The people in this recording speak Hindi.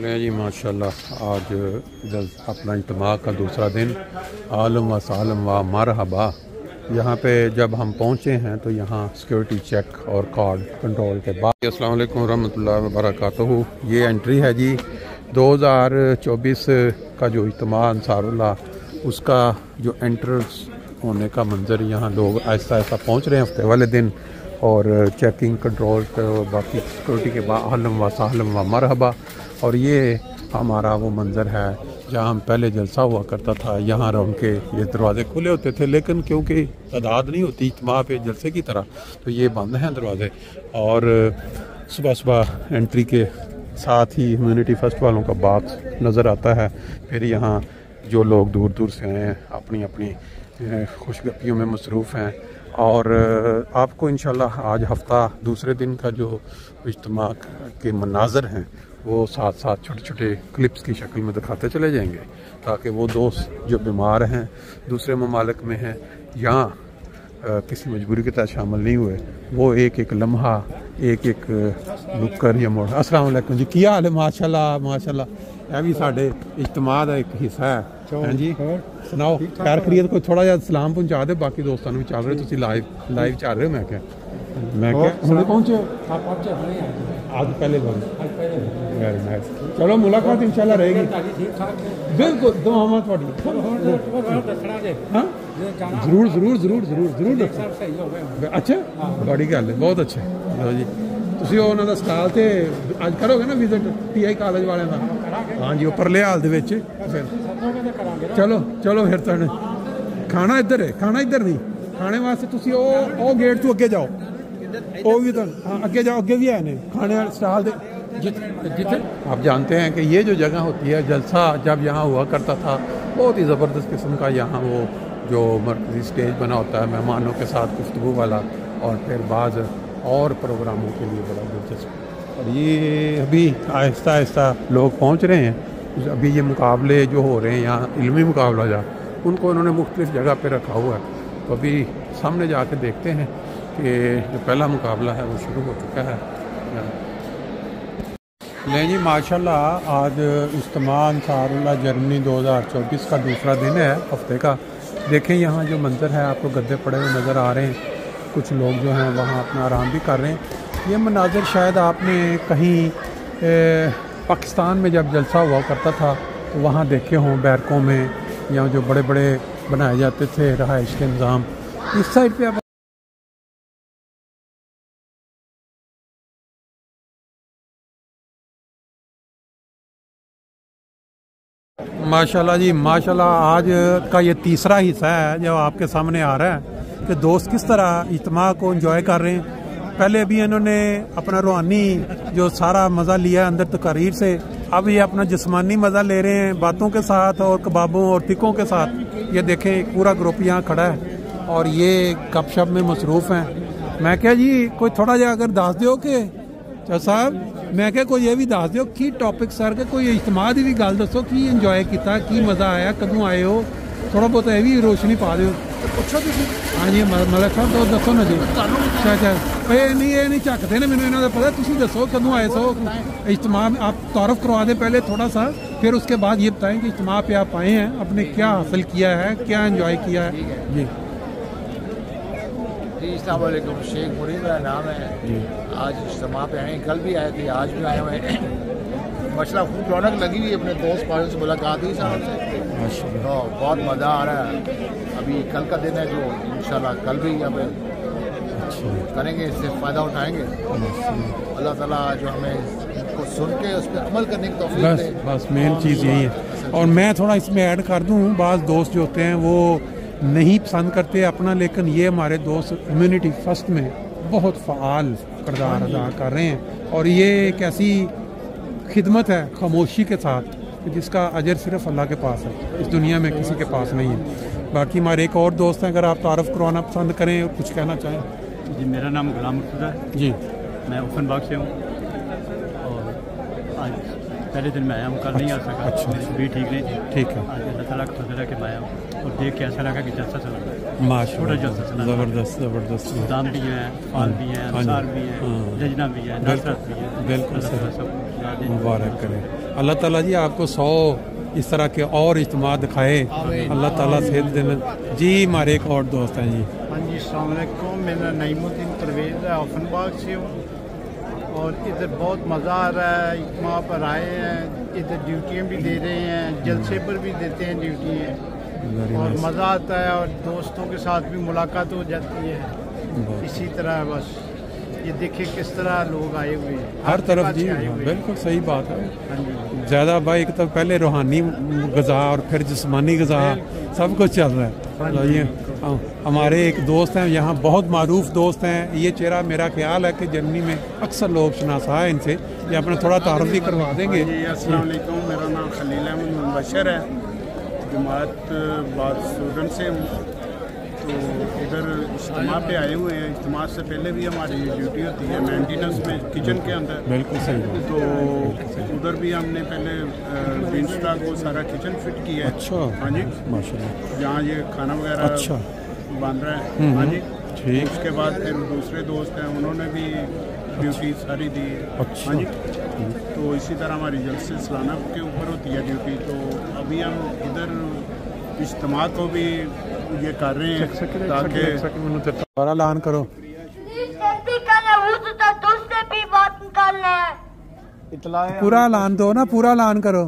जी माशाल्लाह आज अपना इज्तिमा का दूसरा दिन आलम व सालम व मरहबा। यहाँ पे जब हम पहुँचे हैं तो यहाँ सिक्योरिटी चेक और कार्ड कंट्रोल के बाद अस्सलाम वालेकुम रहमतुल्लाहि व बरकातहू। ये एंट्री है जी 2024 का जो इज्तिमा अंसारुल्लाह उसका जो एंट्रेंस होने का मंजर। यहाँ लोग आहिस्ता आहिस्ता पहुँच रहे हैं हफ्ते वाले दिन और चेकिंग कंट्रोल बाकी सिक्योरिटी के बाद आलम व सालम व मरहबा। और ये हमारा वो मंज़र है जहाँ हम पहले जलसा हुआ करता था। यहाँ रौन के ये दरवाज़े खुले होते थे, लेकिन क्योंकि तादाद नहीं होती इज्तिमा पे जलसे की तरह, तो ये बंद हैं दरवाज़े। और सुबह सुबह एंट्री के साथ ही ह्यूमैनिटी फर्स्ट वालों का बाक्स नज़र आता है। फिर यहाँ जो लोग दूर दूर से आए हैं अपनी अपनी खुशगपियों में मसरूफ़ हैं। और आपको इंशाल्लाह आज हफ़्ता दूसरे दिन का जो इज्तिमा के मनाज़र हैं वो साथ साथ छोटे छोटे क्लिप्स की शक्ल में दिखाते चले जाएंगे, ताकि वो दोस्त जो बीमार हैं दूसरे ममालिक में हैं या किसी मजबूरी के तहत शामिल नहीं हुए, वो एक एक लम्हा एक एक नुक्कर या मोड़। अस्सलाम वालेकुम जी, क्या हाल है? माशाल्लाह माशाल्लाह, यह भी साढ़े इज्तिमा का एक हिस्सा है। हाँ जी सुनाओ, खैर खरीद कोई थोड़ा जिहा सलाम पहुँचा दे बाकी दोस्तों भी चल रहे, लाइव चल रहे हो। मैं क्या हुणे पहुँचे आज पहले वेरी नाइस। चलो मुलाकात इंशाल्लाह रहेगी, बिल्कुल दुआवां थोड़ी। हाँ जरूर जरूर जरूर जरूर जरूर। अच्छा बड़ी गल है, बहुत अच्छा। लो जी ਤੁਸੀਂ ਉਹਨਾਂ ਦਾ ਸਟਾਲ ਤੇ ਅੱਜ ਕਰੋਗੇ ਨਾ ਵਿਜ਼ਿਟ TI ਕਾਲਜ ਵਾਲਿਆਂ ਦਾ? हाँ जी वो परले हाल दे विच फिर चलो चलो फिर तुहानू खाना इधर है, खाना इधर नहीं, खाने वास्ते तुसी ओ गेट तो अगे जाओ, वो भी तो हाँ अगे जाओ, अगे भी है ने खाने वाले स्टॉल दे जिथे आप जानते हैं कि ये जो जगह होती है जलसा जब यहाँ हुआ करता था, बहुत ही ज़बरदस्त किस्म का यहाँ वो जो मरकज़ी स्टेज बना होता है मेहमानों के साथ गुफ्तगू वाला, और फिर बाज़ और प्रोग्रामों के लिए बड़ा दिलचस्प। और ये अभी आहिस्ता आहिस्ता लोग पहुँच रहे हैं। अभी ये मुकाबले जो हो रहे हैं यहाँ इल्मी मुकाबला जा, उनको उन्होंने मुख्तलिफ जगह पे रखा हुआ है। तो अभी सामने जाके देखते हैं कि जो पहला मुकाबला है वो शुरू हो चुका है। नहीं जी माशाल्लाह आज इज्तिमा अंसारुल्लाह जर्मनी 2024 का दूसरा दिन है हफ्ते का। देखें यहाँ जो मंज़र है, आपको गद्दे पड़े हुए नज़र आ रहे हैं, कुछ लोग जो हैं वहाँ अपना आराम भी कर रहे हैं। ये मनाज़र शायद आपने कहीं पाकिस्तान में जब जलसा हुआ करता था तो वहाँ देखे हों, बैरकों में या जो बड़े बड़े बनाए जाते थे रहाइश के निज़ाम। इस साइड पे अब माशाल्लाह जी माशाल्लाह आज का ये तीसरा हिस्सा है जो आपके सामने आ रहा है कि दोस्त किस तरह इज्तिमा को एंजॉय कर रहे हैं। पहले अभी इन्होंने अपना रूहानी जो सारा मज़ा लिया अंदर तकारीर से, अब ये अपना जिस्मानी मज़ा ले रहे हैं बातों के साथ और कबाबों और टिक्कों के साथ। ये देखें पूरा ग्रुप यहाँ खड़ा है और ये गपशप में मसरूफ़ हैं। मैं क्या जी कोई थोड़ा जा अगर दस दो कि साहब मैं क्या कोई ये भी दस दो की टॉपिक सर के कोई इज्तिमा की भी गल दसो की इंजॉय किया, की मज़ा आया, कदों आए हो, थोड़ा बहुत ये भी रोशनी पा दो। हाँ जी मलिक साहब तो दसो ना जी। अच्छा अच्छा ये नहीं झकते ने, मैंने इन्होंने पता, तुम दसो कदों आए सो इज्तिमा, आप तारुफ करवा दें पहले थोड़ा सा, फिर उसके बाद ये बताएं कि इज्तिमा पे आप आए हैं, आपने क्या हासिल किया है, क्या एंजॉय किया है। जी अस्सलाम वालेकुम, शेख मुरीद मेरा नाम है जी। आज इज्तिमा पे आए, कल भी आए थे, आज भी आए हुए हैं। माशाल्लाह खूब रौनक लगी हुई है, अपने दोस्त पार्टियों से मुलाकात हुई साहब से, तो बहुत मज़ा आ रहा है। अभी कल का दिन है जो इंशाल्लाह कल भी हमें करेंगे, इससे फ़ायदा उठाएंगे। अल्लाह ताला जो हमें को सुन के उस पर अमल करने की तौफीक दे, बस मेन चीज़ यही है। और मैं थोड़ा इसमें ऐड कर दूँ, बाज़ दोस्त जो होते हैं वो नहीं पसंद करते अपना, लेकिन ये हमारे दोस्त ह्यूमैनिटी फर्स्ट में बहुत फ़ाल किरदार अदा कर रहे हैं। और ये एक ऐसी खिदमत है खामोशी के साथ जिसका अजर सिर्फ अल्लाह के पास है, इस दुनिया में किसी के पास नहीं है। बाकी हमारे एक और दोस्त हैं, अगर आप तारुफ करवाना पसंद करें और कुछ कहना चाहें। जी मेरा नाम गुलाम मुर्तज़ा है जी, मैं उफनबाग से हूँ और आज पहले दिन मैं आया हूँ, कल नहीं आ सका। अच्छा मेरी तबीयत ठीक नहीं थी, ठीक है। आज अल्लाह ताला का फजल है कि मैं आया हूँ और देख के ऐसा लगा कि जलसा चल रहा है, माशाल्लाह जलसा चला, ज़बरदस्त ज़बरदस्त। दाम भी हैं, फाल भी हैं, अंसार भी हैं, लजना भी है, नसरत भी है, बिल्कुल अल्लाह ताला सब मुबारक करें। अल्लाह ताला जी आपको 100 इस तरह के और इज्तिमा दिखाए, अल्लाह ताला सेहत देना। जी हमारे एक और दोस्त हैं जी। हाँ जी, अस्सलाम वालेकुम। मेरा नईमुद्दीन परवेज़ है, ऑफनबाग से हूँ और इधर बहुत मज़ा आ रहा है। इज्तिमा पर आए हैं, इधर ड्यूटियाँ भी दे रहे हैं, जलसे पर भी देते हैं ड्यूटियाँ और मज़ा आता है और दोस्तों के साथ भी मुलाकात हो जाती है। इसी तरह बस ये देखिए किस तरह लोग आए हुए हैं हर तरफ जी। बिल्कुल सही बात है। ज़्यादा भाई एक तो पहले रूहानी ग़िज़ा और फिर जिस्मानी ग़िज़ा सब कुछ चल रहा है। ये हमारे एक दोस्त हैं यहाँ, बहुत मारूफ दोस्त हैं। ये चेहरा मेरा ख्याल है कि जर्मनी में अक्सर लोग शनासा है इनसे। ये अपना थोड़ा तारुफ भी करवा देंगे। अस्सलाम वालेकुम, मेरा नाम खलील अहमद मुबशर है, जमात बाद सूडन से हूँ। तो इधर इज्तिमा पे आए हुए हैं। इज्तिमा से पहले भी हमारी ड्यूटी होती है मेंटेनेंस में, किचन के अंदर। बिल्कुल सही। तो उधर भी हमने पहले विंस्टा को सारा किचन फिट किया है। अच्छा, हाँ जी, माशाल्लाह। जहाँ ये खाना वगैरह अच्छा बन रहा है। हाँ जी, ठीक। उसके बाद फिर दूसरे दोस्त हैं, उन्होंने भी ड्यूटी सारी दी है। अच्छा। हाँ जी, तो इसी तरह हमारी जलसे सालाना के ऊपर होती है ड्यूटी। तो अभी हम इधर इज्तिमा को भी ये कर रहे हैं ताकि और ऐलान करो। पूरा ऐलान दो ना, पूरा ऐलान करो।